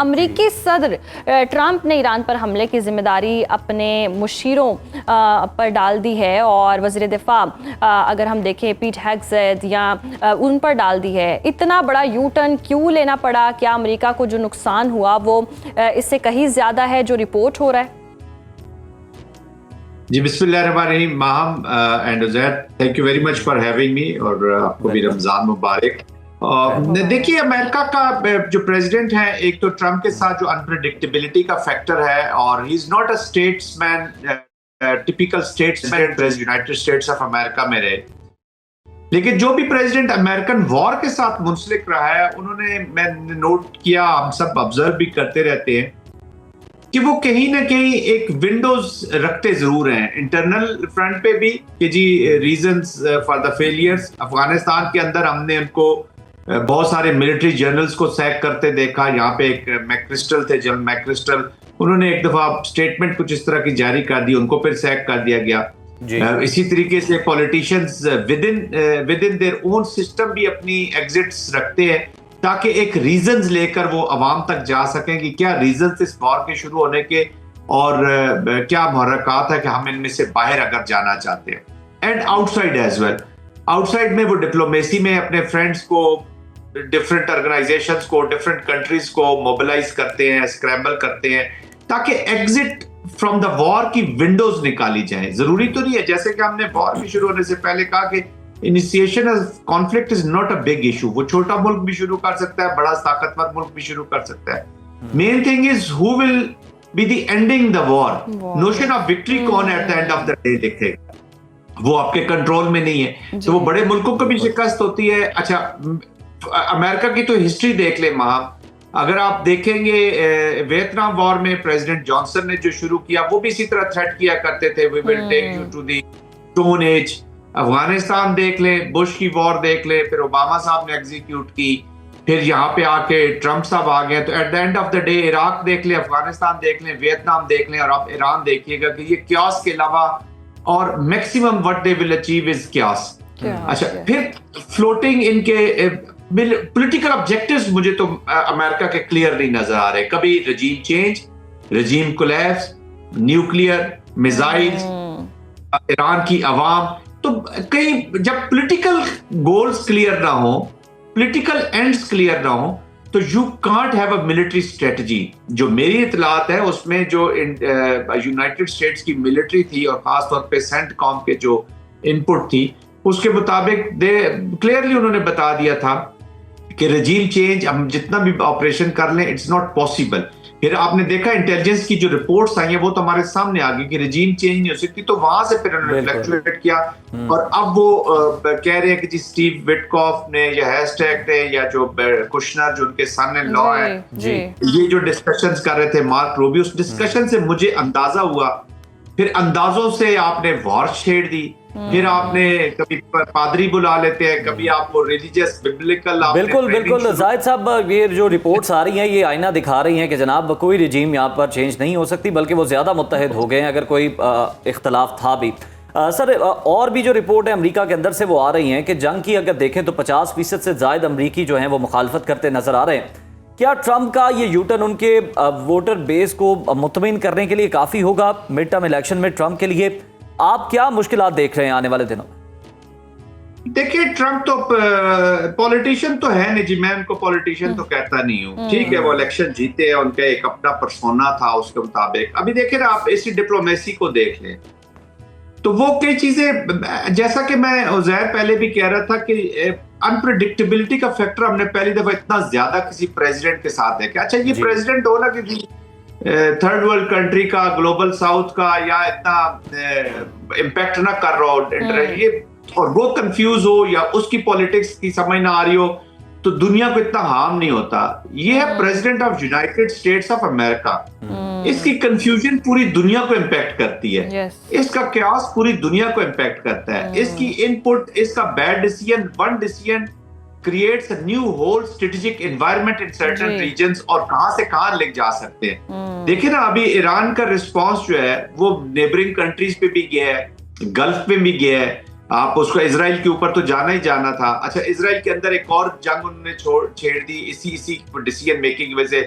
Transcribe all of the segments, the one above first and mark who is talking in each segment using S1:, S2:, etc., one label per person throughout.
S1: امریکی صدر ٹرمپ نے ایران پر حملے کی ذمہ داری اپنے مشیروں پر ڈال دی ہے اور وزیر دفاع اگر ہم دیکھیں پیٹ ہیگزیت یا ان پر ڈال دی ہے. اتنا بڑا یو ٹرن کیوں لینا پڑا؟ کیا امریکہ کو جو نقصان ہوا وہ اس سے کہیں زیادہ ہے جو رپورٹ ہو رہا ہے؟
S2: جی بسم اللہ الرحمن الرحیم. Maham and Uzair, thank you very much for having me, اور آپ کو بھی رمضان مبارک. دیکھیے امریکہ کا جو پریزیڈنٹ ہے، ایک تو ٹرمپ کے ساتھ جو انپریڈکٹیبلٹی کا فیکٹر ہے، اور he is not a statesman, typical statesman united states of America میں رہے. لیکن جو بھی پریزیڈنٹ امریکن وار کے ساتھ منسلک رہا ہے، انہوں نے، میں نے نوٹ کیا، ہم سب آبزرو بھی کرتے رہتے ہیں کہ وہ کہیں نہ کہیں ایک ونڈوز رکھتے ضرور ہیں انٹرنل فرنٹ پہ بھی، کہ جی reasons for the failures. Afghanistan کے اندر ہم نے ان کو بہت سارے ملٹری جنرلز کو سیک کرتے دیکھا. یہاں پہ ایک میکرسٹل تھے، جنرل میکرسٹل، انہوں نے ایک دفعہ اسٹیٹمنٹ کچھ اس طرح کی جاری کر دی، ان کو پھر سیک کر دیا گیا. اسی طریقے سے politicians with in their own system بھی اپنی ایگزٹس رکھتے ہیں، تاکہ ایک ریزنز لے کر وہ عوام تک جا سکیں کہ کیا ریزنز اس وار کے شروع ہونے کے، اور کیا محرکات ہے کہ ہم ان میں سے باہر اگر جانا چاہتے ہیں. And outside as well, outside میں وہ ڈپلومیسی میں اپنے فرینڈس کو، ڈفرینٹ آرگنائزیشنز کو، ڈفرینٹ کنٹریز کو موبلائز کرتے ہیں، اسکریمبل کرتے ہیں، تاکہ ایگزٹ فرام دا وار کی ونڈوز نکالی جائیں. ضروری تو نہیں ہے، جیسے کہ ہم نے وار کے شروع ہونے سے پہلے کہا کہ initiation of conflict is not a big issue. وہ چھوٹا ملک بھی شروع کر سکتا ہے، بڑا طاقتور ملک بھی شروع کر سکتا ہے. Main thing is how will be the ending the war. Notion of victory کون at the end of the day لکھے گا، وہ آپ کے کنٹرول میں نہیں ہے. تو وہ بڑے ملکوں کو بھی شکست ہوتی ہے. اچھا، امریکہ کی تو ہسٹری دیکھ لیں ماہم. اگر آپ دیکھیں گے ویتنام وار میں پریزیڈنٹ جانسن نے جو شروع کیا، وہ بھی اسی طرح تھریٹ کیا کرتے تھے، we will take you to the stone age. Afghanistan دیکھ لیں، بش کی وار دیکھ لیں، پھر اوباما صاحب نے ایگزیکیوٹ کی، پھر یہاں پہ آ کے ٹرمپ صاحب آ گئے. تو at the end of the day Iraq دیکھ لیں، افغانستان دیکھ لیں، ویتنام دیکھ لیں، اور آپ ایران دیکھیے گا کہ یہ کیاس کے علاوہ اور maximum what they will achieve is chaos. اچھا، پھر فلوٹنگ ان کے پولیٹیکل آبجیکٹیوز مجھے تو امریکہ کے کلیئر نہیں نظر آ رہے. کبھی رجیم چینج، رجیم کولیپس، نیوکلیئر میزائلز، ایران کی عوام. تو کہیں جب پولیٹیکل گولز کلیئر نہ ہوں، پولیٹیکل اینڈز کلیئر نہ ہوں، تو you can't have a military strategy. جو میری اطلاعات ہے اس میں جو یونائٹڈ اسٹیٹس کی ملٹری تھی، اور خاص طور پہ سینٹ کام کے جو ان پٹ تھی، اس کے مطابق کلیئرلی انہوں نے بتا دیا تھا کہ رجیم چینج ہم جتنا بھی آپریشن کر لیں اٹس ناٹ پاسبل. پھر آپ نے دیکھا انٹیلیجنس کی جو رپورٹس آئی ہیں وہ تو ہمارے سامنے آ گئی کہ رجیم چینج نہیں ہو سکتی. تو وہاں سے پھر انہوں نے فلیکچویٹ کیا، اور اب وہ کہہ رہے ہیں کہ جی اسٹیو وٹکاف نے یا ہیشٹیگ نے یا جو کشنر جو ان کے سن ان لا ہیں، یہ جو ڈسکشنز کر رہے تھے مارک روبیو، اس ڈسکشن سے مجھے اندازہ ہوا. پھر اندازوں سے آپ نے وار چھیڑ دی، پھر آپ نے کبھی پادری بلا لیتے ہیں، کبھی آپ کو ریلیجیس ببلیکل.
S3: بالکل زاہد صاحب، یہ جو رپورٹس آ رہی ہیں یہ آئینہ دکھا رہی ہیں کہ جناب کوئی رجیم یہاں پر چینج نہیں ہو سکتی، بلکہ وہ زیادہ متحد ہو گئے ہیں اگر کوئی اختلاف تھا بھی. سر، اور بھی جو رپورٹ ہے امریکہ کے اندر سے وہ آ رہی ہیں کہ جنگ کی اگر دیکھیں تو 50% سے زائد امریکی جو ہیں وہ مخالفت کرتے نظر آ رہے ہیں. کیا ٹرمپ کا یہ یو ٹرن ان کے ووٹر بیس کو مطمئن کرنے کے لیے کافی ہوگا مڈ ٹرم الیکشن میں ٹرمپ کے لیے؟ آپ کیا مشکلات دیکھ رہے ہیں آنے والے دنوں میں؟
S2: دیکھیے، ٹرمپ تو پولیٹیشین تو ہے نہیں جی، میں ان کو پولیٹیشین تو کہتا نہیں ہوں. ٹھیک ہے، وہ الیکشن جیتے ہیں، ان کا ایک اپنا پرسونا تھا اس کے مطابق. ابھی دیکھیں نا آپ اسی ڈپلومیسی کو دیکھ لیں تو وہ کئی چیزیں، جیسا کہ میں عزیر پہلے بھی کہہ رہا تھا کہ انپریڈکٹیبلٹی کا فیکٹر ہم نے پہلی دفعہ اتنا زیادہ کسی پریزیڈنٹ کے ساتھ ہے کہ اچھا یہ پریزیڈنٹ ہو نا کہ تھرڈ ورلڈ کنٹری کا، گلوبل ساؤتھ کا، یا اتنا امپیکٹ نہ کر رہا ہو، اور وہ کنفیوز ہو یا اس کی پولیٹکس کی سمجھ نہ آ رہی ہو، تو دنیا کو اتنا ہارم نہیں ہوتا. یہ ہے president of united states of America. اس کی کنفیوژن پوری دنیا کو امپیکٹ کرتی ہے، اس کا قیاس پوری دنیا کو امپیکٹ کرتا ہے. اس کی ان پٹ، اس کا bad decision, one decision creates a new whole strategic environment in certain regions, اور کہاں سے کہاں لے جا سکتے ہیں. دیکھیں نا ابھی ایران کا رسپانس جو ہے وہ نیبرنگ کنٹریز پہ بھی گیا ہے، گلف پہ بھی گیا ہے. آپ اس کو اسرائیل کے اوپر تو جانا ہی جانا تھا. اچھا، اسرائیل کے اندر ایک اور جنگ انہوں نے چھیڑ دی اسی ڈیسیژن میکنگ کی وجہ سے.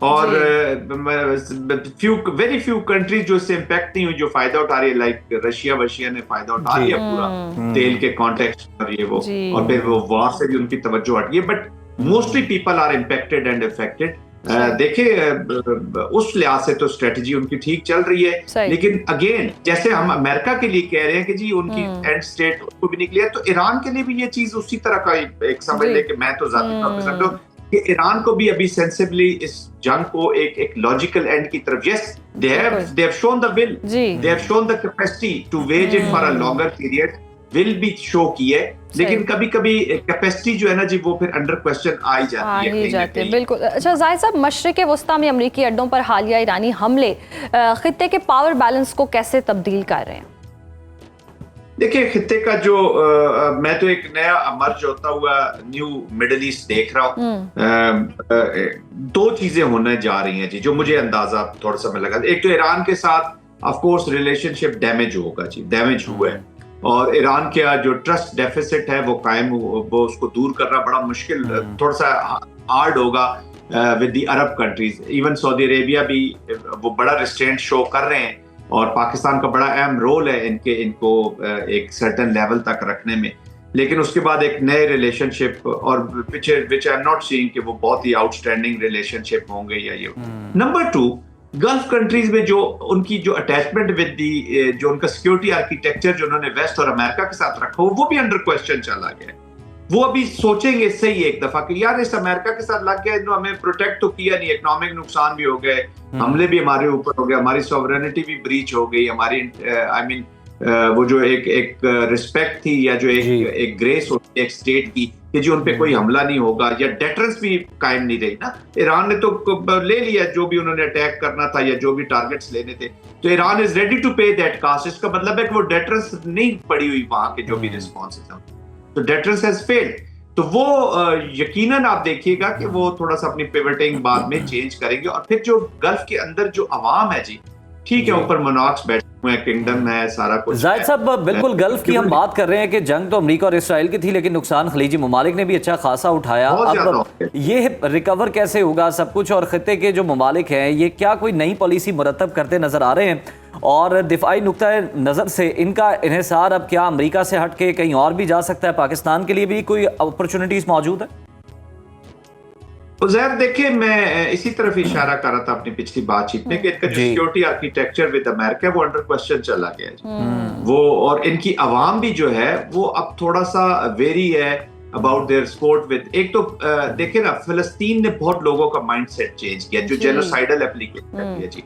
S2: اور ویری فیو کنٹریز جو اس سے امپیکٹ نہیں ہوئی جو فائدہ اٹھا رہی ہے، لائک رشیا نے فائدہ اٹھا لیا پورا تیل کے کانٹیکسٹ پر یہ وہ، اور پھر وہ وار سے بھی ان کی توجہ ہٹ گئی، but mostly people are impacted and affected. دیکھیں اس لحاظ سے تو اسٹریٹجی ان کی ٹھیک چل رہی ہے، لیکن اگین جیسے ہم امریکہ کے لیے کہہ رہے ہیں کہ جی ان کی اینڈ اسٹیٹ کو بھی نکلی ہے، تو ایران کے لیے بھی یہ چیز اسی طرح کا ایک سمجھ لے کہ میں تو ذاتی طور پہ سمجھتا ہوں کہ ایران کو بھی ابھی سینسبلی اس جنگ کو ایک لاجیکل اینڈ کی طرف، یس they have shown the will, they have shown the capacity to wage it for a longer period, will بھی شو کی ہے، لیکن کبھی کبھی کیپیسٹی جو ہے نا جی وہ پھر انڈر کوسچن آ ہی جاتی ہے.
S1: بالکل. اچھا زاہد صاحب، مشرق وسطیٰ میں امریکی اڈوں پر حالیہ ایرانی حملے خطے کے پاور بیلنس کو کیسے تبدیل کر رہے ہیں؟
S2: دیکھیں خطے کا جو میں تو ایک نیا امرج ہوتا ہوا نیو مڈل ایسٹ دیکھ رہا ہوں. دو چیزیں ہونے جا رہی ہیں جی جو مجھے اندازہ تھوڑا سا میں لگا. ایک تو ایران کے ساتھ of course relation ship damage ہوگا جی، ڈیمیج ہوا ہے، اور ایران کا جو ٹرسٹ ڈیفیسٹ ہے وہ قائم، وہ اس کو دور کرنا بڑا مشکل، تھوڑا سا ہارڈ ہوگا with the Arab countries. Even Saudi Arabia بھی وہ بڑا ریسٹرینٹ شو کر رہے ہیں، اور پاکستان کا بڑا اہم رول ہے ان کو ایک سرٹن لیول تک رکھنے میں. لیکن اس کے بعد ایک نئے ریلیشن شپ اور وچ آئی ایم ناٹ سیئنگ کہ وہ بہت ہی آؤٹ اسٹینڈنگ ریلیشن شپ ہوں گے یا یہ. نمبر 2، گلف کنٹریز میں جو ان کی جو اٹیچمنٹ ود دی جو ان کا سیکورٹی آرکیٹیکچر جو انہوں نے ویسٹ اور امریکہ کے ساتھ رکھا وہ بھی انڈر کوسچن چلا گیا. وہ ابھی سوچیں گے صحیح ایک دفعہ کہ یار اس امریکہ کے ساتھ لگ گیا، انہوں ہمیں پروٹیکٹ تو کیا نہیں، اکنامک نقصان بھی ہو گئے، حملے بھی ہمارے اوپر ہو گئے، ہماری سوورینٹی بھی بریچ ہو گئی، ہماری آئی مین وہ جو ایک رسپیکٹ تھی یا جو ایک گریس ہوتی ہے ایک اسٹیٹ کی کہ جی ان پہ کوئی حملہ نہیں ہوگا، یا ڈیٹرنس بھی قائم نہیں رہی نا. ایران نے تو لے لیا جو بھی انہوں نے اٹیک کرنا تھا یا جو بھی ٹارگٹس لینے تھے، تو Iran is ready to pay that cost. اس کا مطلب ہے کہ وہ ڈیٹرنس نہیں پڑی ہوئی وہاں کے جو بھی ریسپانسز ہیں، تو ڈیٹرنس ہیز فیلڈ. تو وہ یقیناً آپ دیکھیے گا کہ وہ تھوڑا سا اپنی پیوٹنگ بعد میں چینج کریں گے. اور پھر جو گلف کے اندر جو عوام ہے جی، ٹھیک ہے اوپر مناکس بیٹھے ہوئے ہیں، کنگڈم ہے، سارا کچھ.
S3: زاہد صاحب بالکل گلف کی ہم بات کر رہے ہیں کہ جنگ تو امریکہ اور اسرائیل کی تھی، لیکن نقصان خلیجی ممالک نے بھی اچھا خاصا اٹھایا. اب یہ ریکور کیسے ہوگا سب کچھ، اور خطے کے جو ممالک ہیں یہ کیا کوئی نئی پالیسی مرتب کرتے نظر آ رہے ہیں، اور دفاعی نقطہ نظر سے ان کا انحصار اب کیا امریکہ سے ہٹ کے کہیں اور بھی جا سکتا ہے؟ پاکستان کے لیے بھی کوئی اپرچونٹیز موجود ہے؟
S2: عزیر دیکھیں میں اسی طرف اشارہ کر رہا تھا اپنی پچھلی بات چیت میں کہ ان کا جو سیکورٹی آرکیٹیکچر ود امریکہ وہ انڈر کوسچن چلا گیا ہے وہ، اور ان کی عوام بھی جو ہے وہ اب تھوڑا سا ویری ہے اباؤٹ دیئر سپورٹ ود. ایک تو دیکھیں نا فلسطین نے بہت لوگوں کا مائنڈ سیٹ چینج کیا جو جینوسائیڈل اپلیکیشن کرتی ہے جی.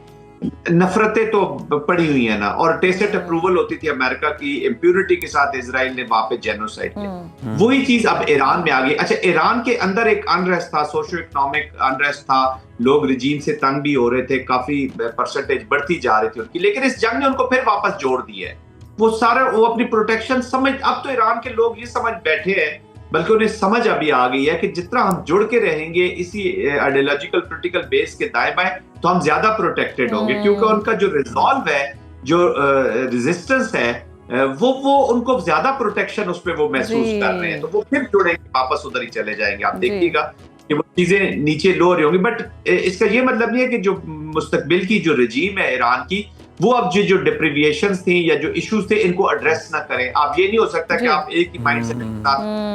S2: نفرتیں تو پڑی ہوئی ہیں نا، اور ٹیسٹ اپروول ہوتی تھی امریکہ کی امپیورٹی کے ساتھ اسرائیل نے وہاں پہ جینوسائیڈ کیا. وہی چیز اب ایران میں آ گئی. اچھا ایران کے اندر ایک انریسٹ تھا، سوشو اکنامک انریسٹ تھا، لوگ رجیم سے تنگ بھی ہو رہے تھے، کافی پرسنٹیج بڑھتی جا رہی تھی ان کی، لیکن اس جنگ نے ان کو پھر واپس جوڑ دیا ہے. وہ سارے وہ اپنی پروٹیکشن سمجھ، اب تو ایران کے لوگ یہ سمجھ بیٹھے ہیں، بلکہ انہیں سمجھ ابھی آ گئی ہے کہ جتنا ہم جڑ کے رہیں گے اسی آئیڈیالوجیکل پولیٹیکل بیس کے دائیں بائیں تو ہم زیادہ پروٹیکٹڈ ہوں گے، کیونکہ ان کا جو ریزالو ہے، جو ریزسٹنس ہے، وہ ان کو زیادہ پروٹیکشن اس پہ وہ محسوس کر رہے ہیں، تو وہ پھر جڑیں گے، واپس ادھر ہی چلے جائیں گے. آپ دیکھیے گا کہ وہ چیزیں نیچے لو رہی ہوں گی. بٹ اس کا یہ مطلب نہیں ہے کہ جو مستقبل کی جو رجیم ہے ایران کی، وہ اب جو ڈپریویشنز تھیں یا جو ایشوز تھے ان کو ایڈریس نہ کریں. آپ یہ نہیں ہو سکتا کہ آپ ایک ہی مائنڈ سے